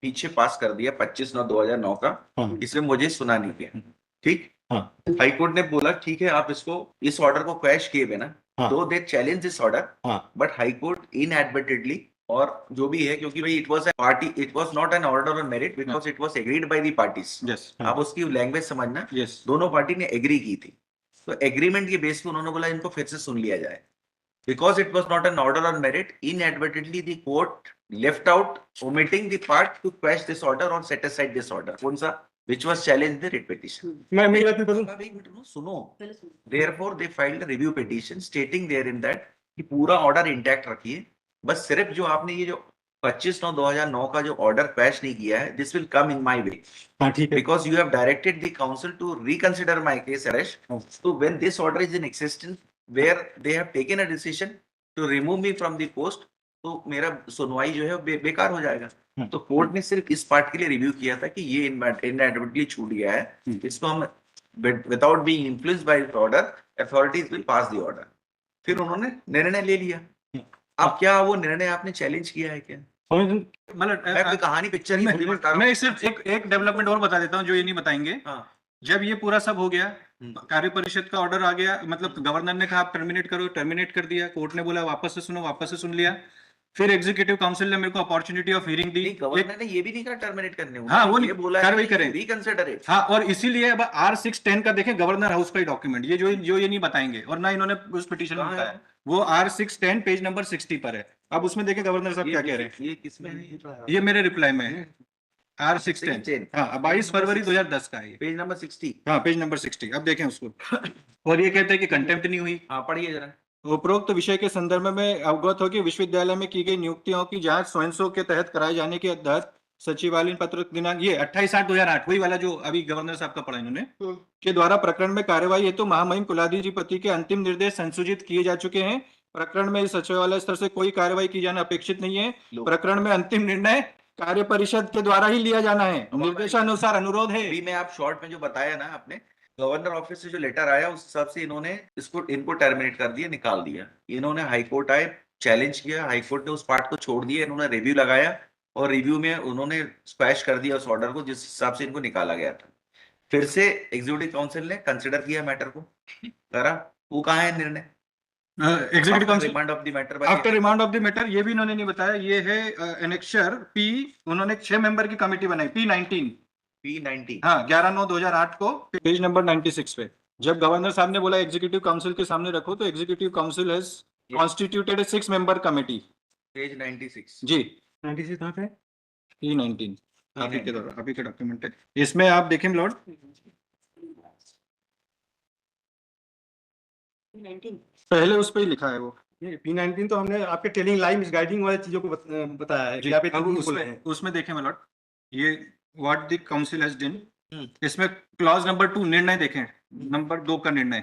पीछे पास कर दिया 25/9/2009 का, हाँ। इसमें मुझे सुना नहीं गया। ठीक। हाँ। हाई कोर्ट ने बोला ठीक है, आप इसको इस ऑर्डर को क्वैश किए बिना, हाँ। तो दे चैलेंज दिस ऑर्डर, हाँ। बट हाई कोर्ट इनएडवर्टेडली, और जो भी है, क्योंकि भाई it was not an order on merit because it was agreed by the parties. Yes आप उसकी लैंग्वेज समझना, यस दोनों पार्टी ने एग्री की थी, तो एग्रीमेंट के बेस पे उन्होंने बोला इनको फिर से सुन लिया जाए। Because it was not an order on merit, inadvertently the court left out, omitting the part to quash this order or set aside this order. कौन सा? Which was challenged the writ petition. मैं बात नहीं करूँ। अब एक मिनट नो, सुनो। पहले सुनो। Therefore, they filed a review petition stating therein that कि पूरा ऑर्डर इंटैक्ट रखिए, बस सिर्फ जो आपने ये जो 25/9/2009 का जो ऑर्डर क्वैश नहीं किया है, this will come in my way. हाँ ठीक है। Because you have directed the council to reconsider my case arrest. So when this order is in existence, where they have taken a decision to remove me from the post, तो मेरा सुनवाई जो है बेकार हो जाएगा। तो कोर्ट ने सिर्फ इस पार्ट के लिए रिव्यू किया था कि ये इनएडवर्टेडली छूट गया है, इसको हम without being influenced by the order, authorities will pass the order. फिर उन्होंने निर्णय ले लिया। अब क्या वो निर्णय आपने चैलेंज किया है क्या? मतलब मैं कोई कहानी पिक्चर ही नहीं बता रहा मैं हूँ। सिर्फ एक डेवलपमेंट और बता देता हूँ जो ये नहीं बताएंगे। हाँ। जब ये पूरा सब हो गया, हम्म। कार्य परिषद का ऑर्डर आ गया, मतलब गवर्नर ने कहा आप टर्मिनेट करो, टर्मिनेट कर दिया, कोर्ट ने बोला वापस से सुनो, वापस से सुन लिया। फिर एग्जीक्यूटिव काउंसिल ने मेरे को अपॉर्चुनिटी ऑफ हियरिंग दी। नहीं, गवर्नर ने ये भी नहीं कहा टर्मिनेट करने। हाँ, वो ये बोला कार्रवाई करें। Reconsider it. हाँ, और इसीलिए अब R610 का देखें, गवर्नर हाउस का ही डॉक्यूमेंट, ये जो ये नहीं बताएंगे, और ना इन्होंने उस पिटीशन में कहाँ है? बताया। वो R610 पेज नंबर 60 पर है। अब उसमें देखें गवर्नर साहब क्या कह रहे हैं। ये किसमें है? ये मेरे रिप्लाई में है, R610। हाँ, 22 फरवरी 2010 का है ये। Page number 60। हाँ, पेज नंबर 60। अब देखें उसको। और ये कहते हैं कि कंटेम्प्ट नहीं हुई। हाँ, पढ़िए जरा। उपरोक्त विषय के संदर्भ में अवगत हो कि विश्वविद्यालय में की गई नियुक्तियों की जांच स्वयं के तहत कराए जाने के तहत सचिवालय पत्र दिनांक ये 28/8/2008, वही वाला जो अभी गवर्नर साहब का पढ़ा इन्होंने, के द्वारा प्रकरण में कार्यवाही हेतु महामहिम कुलाधिपति के अंतिम निर्देश संशोधित किए जा चुके हैं। प्रकरण में इस सचिवालय स्तर से कोई कार्यवाही की जाना अपेक्षित नहीं है। प्रकरण में अंतिम निर्णय कार्य परिषद के द्वारा ही लिया जाना है। निर्देशानुसार अनुरोध है। अभी मैं आप शॉर्ट में जो बताया ना आपने, गवर्नर ऑफिस से जो लेटर आया उस हिसाब से इन्होंने इनको टर्मिनेट कर दिया, निकाल दिया। इन्होंने हाई कोर्ट आए, चैलेंज किया, हाई कोर्ट ने उस पार्ट को छोड़ दिया, इन्होंने रिव्यू लगाया और रिव्यू में उन्होंने स्क्वैश कर दिया उस ऑर्डर को जिस हिसाब से इनको निकाला गया था। फिर से एग्जीक्यूटिव काउंसिल ने कंसिडर किया मैटर को, करा। वो कहाँ है निर्णय? Executive council remand of the matter, after remand of the matter, ये भी इन्होंने नहीं बताया। ये है एनेक्शर पी, उन्होंने 6 मेंबर की कमेटी बनाई, P19। P19। हाँ, 11/9/2008 को, पेज नंबर 96 पे। जब गवर्नर साहब ने बोला एग्जीक्यूटिव काउंसिल के सामने रखो, तो executive council has constituted A 6 member committee. Page 96 जी, 96 कहाँ पे? P19 अभी के डॉक्यूमेंट है। इसमें आप देखें लॉर्ड, 19 पहले उस पे ही लिखा है वो। ये P19 तो हमने आपके टेलिंग लाइन मिसगाइडिंग वाली चीजों को बताया है कि आप अब इतनी बोल रहे हैं। उसमें देखें लॉर्ड, ये what the council has done. इसमें क्लॉज नंबर 2 निर्णय देखें, नंबर 2 का निर्णय,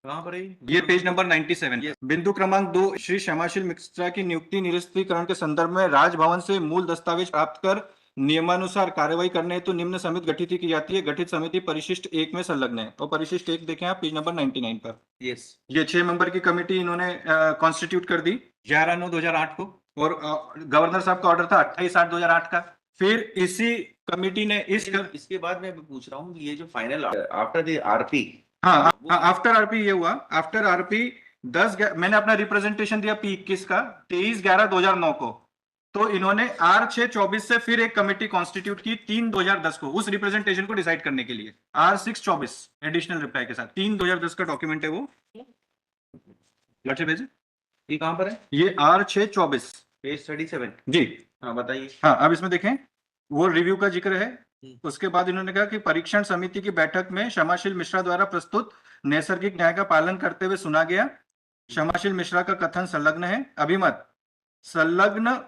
कहाँ पर है ये पेज नंबर 97। बिंदु क्रमांक 2, श्री श्यामाशील मिश्रा की नियुक्ति निरस्तीकरण के संदर्भ में राजभवन से मूल दस्तावेज प्राप्त कर नियमानुसार कार्रवाई करने हेतु निम्न समिति गठित की जाती है। गठित समिति परिशिष्ट 1 में संलग्न है। और परिशिष्ट 1 देखें आप पेज नंबर 99 पर। यस, ये 6 मेंबर की कमेटी इन्होंने कॉन्स्टिट्यूट कर दी 11/9/2008 को, और गवर्नर साहब का ऑर्डर था 28/8/2008 का। फिर इसी कमेटी ने इसके बाद मैं पूछ रहा हूँ ये जो फाइनल आफ्टर द आरपी, हाँ, आफ्टर आरपी ये हुआ। आफ्टर आरपी 10 मैंने अपना रिप्रेजेंटेशन दिया P21 का 23/11/2009 को, तो इन्होंने R624 से फिर एक कमेटी कॉन्स्टिट्यूट की 3/2010 को, उस रिप्रेजेंटेशन को डिसाइड करने के लिए। R624 एडिशनल रिप्लाई के साथ 3/2010 का डॉक्यूमेंट है वो। भेजे ये कहाँ पर है? ये R624 पेज 37। जी हाँ, बताइए। हाँ, अब इसमें देखें वो रिव्यू का जिक्र है। उसके बाद इन्होंने कहा कि परीक्षण समिति की बैठक में क्षमाशील मिश्रा द्वारा प्रस्तुत नैसर्गिक न्याय का पालन करते हुए सुना गया। क्षमाशील मिश्रा का कथन संलग्न है। अभिमत संलग्न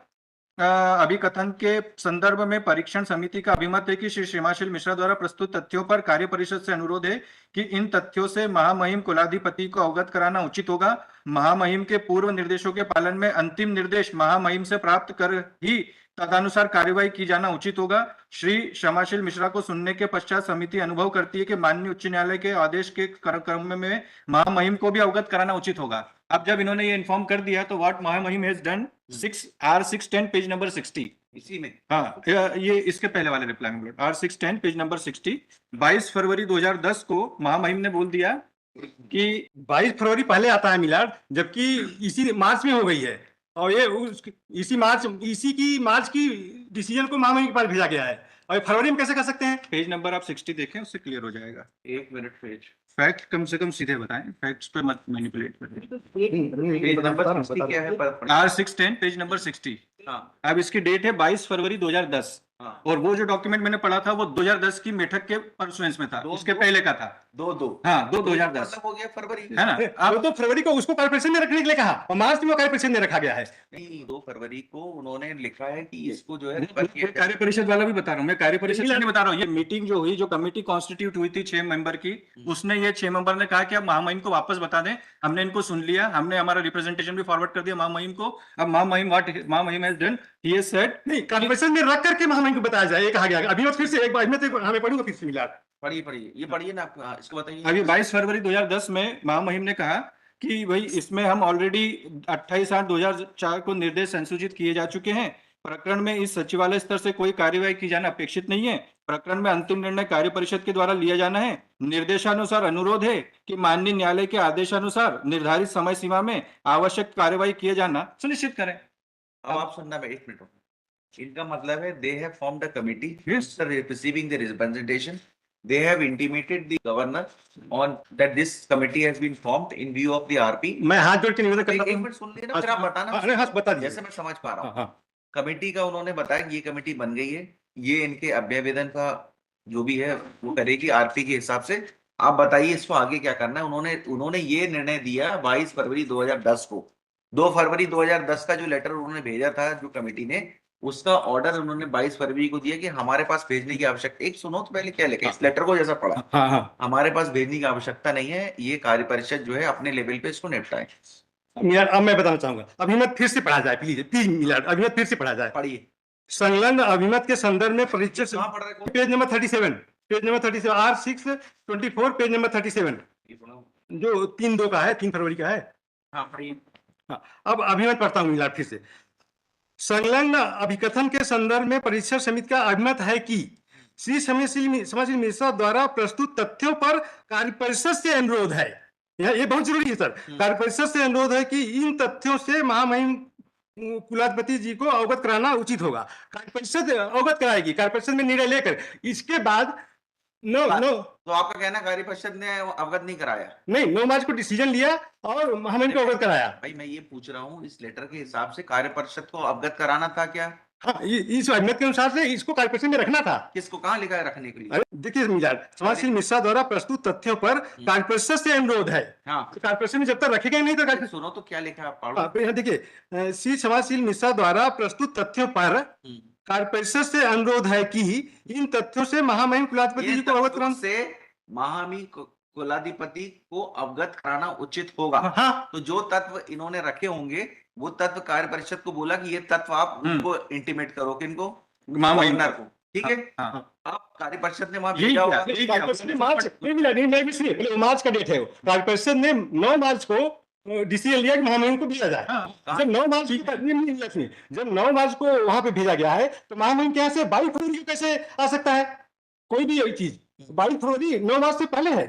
अभिकथन के संदर्भ में परीक्षण समिति का अभिमत है कि श्री क्षमाशील मिश्रा द्वारा प्रस्तुत तथ्यों पर कार्य परिषद से अनुरोध है कि इन तथ्यों से महामहिम कुलाधिपति को अवगत कराना उचित होगा। महामहिम के पूर्व निर्देशों के पालन में अंतिम निर्देश महामहिम से प्राप्त कर ही तदनुसार कार्यवाही की जाना उचित होगा। श्री क्षमाशील मिश्रा को सुनने के पश्चात समिति अनुभव करती है कि माननीय उच्च न्यायालय के आदेश के क्रम में महामहिम को भी अवगत कराना उचित होगा। अब जब इन्होंने ये इन्फॉर्म कर दिया तो व्हाट महामहिम has done, R610 page number 60 इसी में, हाँ, ये इसके पहले वाले रिप्लाई में R610 पेज नंबर 60 22 फरवरी 2010 को महामहिम ने बोल दिया कि 22 फरवरी पहले आता है मिलाड, जबकि इसी मार्च में हो गई है, और ये इसी मार्च की डिसीजन को महामहिम के पास भेजा गया है, और फरवरी में कैसे कर सकते हैं? पेज नंबर आप 60 देखें, उससे क्लियर हो जाएगा। 1 मिनट पेज, फैक्ट कम से कम सीधे बताएं, फैक्ट्स पे मत मैनिपुलेट करें। पेज नंबर 60 क्या है? R610 page number 60। हाँ, अब इसकी डेट है 22 फरवरी 2010, हाँ, और वो जो डॉक्यूमेंट मैंने पढ़ा था वो 2010 की बैठक के परसुएंस में था, उसके पहले का था। 2 हाँ, 2010 हो गया फरवरी, है ना। अब तो फरवरी को उसको कार्य में रखने के लिए कहा, और मार्च में कार्य परिषद में रखा गया है। नहीं, 2 फरवरी को उन्होंने लिखा है कि इसको जो है रेफर किया जाए। कार्य परिषद वाला भी बता रहा हूँ मैं, कार्य परिषद से नहीं बता रहा हूँ। ये मीटिंग जो हुई, जो कमेटी कॉन्स्टिट्यूट हुई थी 6 मेंबर की, उसने ये 6 मेंबर ने कहा कि अब महामहिम को वापस बता दें, हमने इनको सुन लिया, हमने हमारा रिप्रेजेंटेशन भी फॉरवर्ड कर दिया महामहिम को। अब महामहिम व्हाट महामहिम has done, he has said, नहीं, कार्य परिषद में रख करके महामहिम को बताया जाए, ये कहा गया। अभिमत फिर से एक बार अभिमत हमें पढ़ूंगा फिर से मिलाद। पढ़िए ये पढ़िए ना आप, हाँ, इसको बताइए। अभी 22 फरवरी 2010 में महामहिम ने कहा कि भाई इसमें हम ऑलरेडी 28/8/2004 को निर्देश संसूचित किए जा चुके हैं। प्रकरण में इस सचिवालय स्तर से कोई कार्यवाही की जाना अपेक्षित नहीं है। प्रकरण में अंतिम निर्णय कार्य परिषद के द्वारा लिया जाना है। निर्देशानुसार अनुरोध है कि माननीय न्यायालय के आदेशानुसार निर्धारित समय सीमा में आवश्यक कार्यवाही किए जाना सुनिश्चित करें। अब आप सुनना, मैं 1 मिनट रुको। इनका मतलब है they have formed a committee after receiving the representation, they have intimated the governor on that this committee has been formed in view of the RP। मैं हाथ जोड़ के निवेदन करता एक हूं। मिनट सुन लेना, फिर आप बताना। अरे हाँ, बता दीजिए। जैसे मैं समझ पा रहा हूँ, हाँ, कमेटी का उन्होंने बताया कि ये कमेटी बन गई है, ये इनके अभ्यावेदन का जो भी है वो करेगी आरपी के हिसाब से। आप बताइए इसको आगे क्या करना है। उन्होंने ये निर्णय दिया 22 फरवरी 2010 को। 2 फरवरी 2010 का जो लेटर उन्होंने भेजा था जो कमेटी ने, उसका ऑर्डर उन्होंने 22 फरवरी को दिया कि हमारे पास भेजने की आवश्यकता। एक सुनो तो पहले क्या लिखा इस लेटर को, जैसा पढ़ा, हाँ, हाँ। हमारे पास भेजने की आवश्यकता नहीं है, ये कार्य परिषद जो है अपने लेवल पे इसको निपटाए। मिलाद, अब मैं बताना चाहूंगा, अभिमत फिर से पढ़ा जाए प्लीज मिलाद, अभिमत फिर से पढ़ा जाए। पढ़िए। संलग्न अभिमत के संदर्भ में परीक्षा कहाँ पढ़ रहे हो? Page number 37, R624, page number 37, ये सुनो। जो 3/2 का है, 3 फरवरी का है। हाँ पढ़िए। हाँ, अब अभिमत पढ़ता हूँ मिलाद फिर से। संलग्न अभिकथन के संदर्भ में परीक्षा समिति का अभिमत है कि श्री समाशील मिश्रा द्वारा प्रस्तुत तथ्यों पर कार्य परिषद से अनुरोध है, ये बहुत जरूरी है सर। कार्य परिषद से अनुरोध है कि इन तथ्यों से महामहिम कुलाधिपति जी को अवगत कराना उचित होगा। कार्य परिषद अवगत कराएगी, कार्य परिषद में निर्णय लेकर। इसके बाद तो आपका कहना कार्य परिषद ने अवगत नहीं कराया? नहीं, 9 मार्च को डिसीजन लिया और महामहिम को अवगत कराया। भाई मैं ये पूछ रहा हूँ, इस लेटर के हिसाब से कार्य परिषद को अवगत कराना था क्या? हाँ, इस अभिमत के अनुसार से इसको कार्य परिषद में रखना था। किसको कहाँ लिखा है रखने के लिए? अरे देखिए मिलाद, समाशील मिश्रा द्वारा प्रस्तुत तथ्यों पर कार्य परिषद से अनुरोध है। हाँ तो कार्य परिषद में जब तक रखेगा ही नहीं तो कार्य। सुनो तो क्या लिखा है, आप पढ़ो। हाँ, यहाँ देखिए, श्री समाशील मिश्रा द्वारा प्रस्तुत तथ्यों पर कार्य परिषद से अनुरोध है कि इन तथ्यों से महामहिम कुलाधिपति जी को अवगत कराना। से महामहिम कुलाधिपति को अवगत कराना उचित होगा। हाँ, तो जो तत्व इन्होंने रखे होंगे वो तत्व कार्य परिषद को बोला कि ये तत्व आप उनको इंटीमेट करो, किनको? गवर्नर को। ठीक है। अब कार्य परिषद ने वहां भेजा होगा। कार्य परिषद ने मार्च नहीं मिला, नहीं मैं भी सुनिए, मार्च का डेट है वो। कार्य परिषद ने 9 मार्च को डिसीजन लिया कि महामहिम को भेजा जाए। जब 9 मार्च को जब 9 मार्च को वहां पे भेजा गया है तो महामहिम के यहाँ से 22 फरवरी को कैसे आ सकता है कोई भी चीज? 22 फरवरी 9 मार्च से पहले है।